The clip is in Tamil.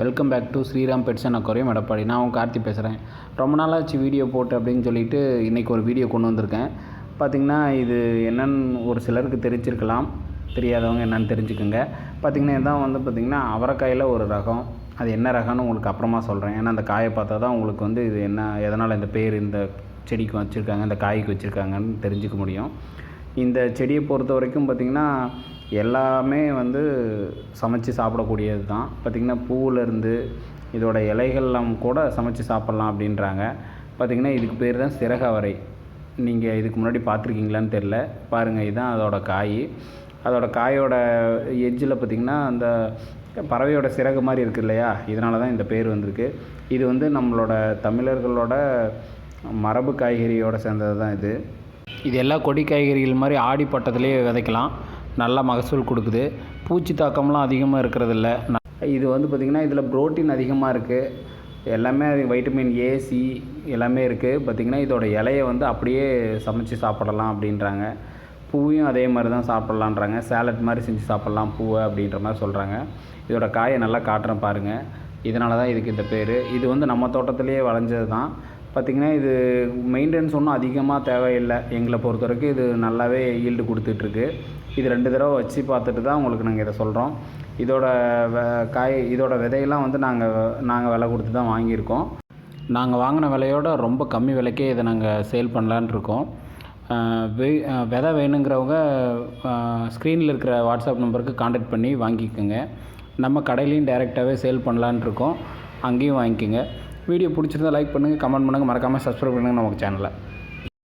Welcome back to Shriram pets and aquarium Edappadi. நான் உங்கள் கார்த்தி பேசுகிறேன். ரொம்ப நாளாச்சு வீடியோ போட்டு அப்படின்னு சொல்லிட்டு இன்றைக்கி ஒரு வீடியோ கொண்டு வந்திருக்கேன். பார்த்திங்கன்னா இது என்னென்னு ஒரு சிலருக்கு தெரிஞ்சிருக்கலாம், தெரியாதவங்க என்னென்னு தெரிஞ்சுக்குங்க. பார்த்திங்கன்னா இதான் பார்த்திங்கன்னா அவரைக்காயில் ஒரு ரகம். அது என்ன ரகம்னு உங்களுக்கு அப்புறமா சொல்கிறேன். ஏன்னா அந்த காயை பார்த்தா தான் உங்களுக்கு இது என்ன, எதனால் இந்த பேர் இந்த செடிக்கு வச்சுருக்காங்க, இந்த காய்க்கு வச்சுருக்காங்கன்னு தெரிஞ்சுக்க முடியும். இந்த செடியை பொறுத்த வரைக்கும் பார்த்திங்கன்னா எல்லாமே சமைச்சு சாப்பிடக்கூடியது தான். பார்த்திங்கன்னா பூவிலேருந்து இதோட இலைகள்லாம் கூட சமைச்சு சாப்பிட்லாம் அப்படின்றாங்க. பார்த்திங்கன்னா இதுக்கு பேர் தான் சிறகு அவரை. நீங்கள் இதுக்கு முன்னாடி பார்த்துருக்கீங்களான்னு தெரில. பாருங்கள், இதுதான் அதோட காய். அதோட காயோட எட்ஜில் பார்த்திங்கன்னா அந்த பறவையோட சிறகு மாதிரி இருக்குது இல்லையா, இதனால தான் இந்த பேர் வந்திருக்கு. இது நம்மளோட தமிழர்களோட மரபு காய்கறியோடு சேர்ந்தது தான் இது. இது எல்லா கொடி காய்கறிகள் மாதிரி ஆடி பட்டத்துலேயே விதைக்கலாம். நல்லா மகசூல் கொடுக்குது. பூச்சி தாக்கம்லாம் அதிகமாக இருக்கிறதில்ல. இது பார்த்திங்கன்னா இதில் புரோட்டீன் அதிகமாக இருக்குது. எல்லாமே வைட்டமின் ஏ, சி எல்லாமே இருக்குது. பார்த்திங்கன்னா இதோட இலையை அப்படியே சமைச்சு சாப்பிடலாம் அப்படின்றாங்க. பூவையும் அதே மாதிரி தான் சாப்பிட்லான்றாங்க. சேலட் மாதிரி செஞ்சு சாப்பிட்லாம் பூவை அப்படின்ற மாதிரி சொல்கிறாங்க. இதோட காயை நல்லா காட்டுறேன் பாருங்கள். இதனால தான் இதுக்கு இந்த பேர். இது நம்ம தோட்டத்திலேயே விளைஞ்சது தான். பார்த்திங்கன்னா இது மெயின்டெனன்ஸ் ஒன்றும் அதிகமாக தேவையில்லை. எங்களை பொறுத்த வரைக்கும் இது நல்லாவே ஈல்டு கொடுத்துட்ருக்கு. இது 2 தடவை வச்சு பார்த்துட்டு தான் உங்களுக்கு நாங்கள் இதை சொல்கிறோம். இதோட விதையெல்லாம் நாங்கள் விலை கொடுத்து தான் வாங்கியிருக்கோம். நாங்கள் வாங்கின விலையோட ரொம்ப கம்மி விலைக்கே இதை நாங்கள் சேல் பண்ணலான் இருக்கோம். விதை வேணுங்கிறவங்க ஸ்க்ரீனில் இருக்கிற வாட்ஸ்அப் நம்பருக்கு கான்டாக்ட் பண்ணி வாங்கிக்கோங்க. நம்ம கடையிலையும் டைரெக்டாகவே சேல் பண்ணலான் இருக்கோம், அங்கேயும் வாங்கிக்கோங்க. வீடியோ பிடிச்சிருந்தால் லைக் பண்ணுங்கள், கமெண்ட் பண்ணுங்கள், மறக்காமல் சப்ஸ்கிரைப் பண்ணுங்கள் நமக்கு சேனலை.